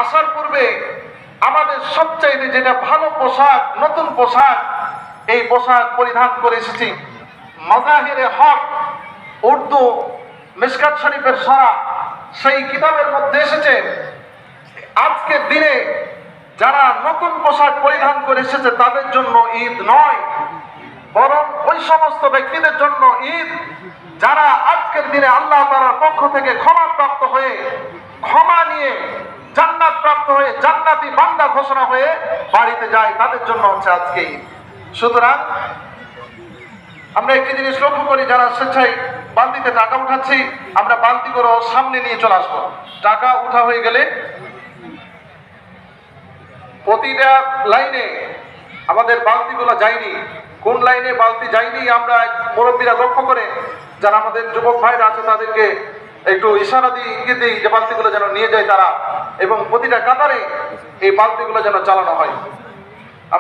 আসার পূর্বে আমাদের সবচাইতে যেটা ভালো পোশাক, নতুন পোশাক, এই পোশাক পরিধান করে এসেছি। মাজাহিরে হক উর্দু মিশকাত শরীফের সরা সেই কিতাবের মধ্যে এসেছে, আজকের দিনে যারা নতুন পোশাক পরিধান করে এসেছে তাদের জন্য ঈদ নয়, বরং ওই সমস্ত ব্যক্তিদের জন্য ঈদ যারা আজকের দিনে আল্লাহ তাআলার পক্ষ থেকে ক্ষমা প্রাপ্ত হয়ে, ক্ষমা নিয়ে জান্নাত প্রাপ্ত হয়ে, জান্নাতি বান্দা ঘোষণা হয়ে বাড়িতে যায়, তাদের জন্য হচ্ছে আজকে ঈদ। সুতরাং আমরা একটি জিনিস লক্ষ্য করি, যারা স্বেচ্ছায় বালতিতে টাকা উঠাচ্ছি, আমরা বালতিগুলো সামনে নিয়ে চলে আসবো। টাকা উঠা হয়ে গেলে প্রতিটা লাইনে আমাদের বালতিগুলো যায়নি, কোন লাইনে বালতি যায়নি আমরা মুরব্বীরা লক্ষ্য করে, যারা আমাদের যুবক ভাইরা আছে তাদেরকে একটু ইশারা দিয়ে ইঙ্গিত দিই যে বালতিগুলো যেন নিয়ে যায় তারা, এবং প্রতিটা কাতারে এই বালতিগুলো যেন চালানো হয়।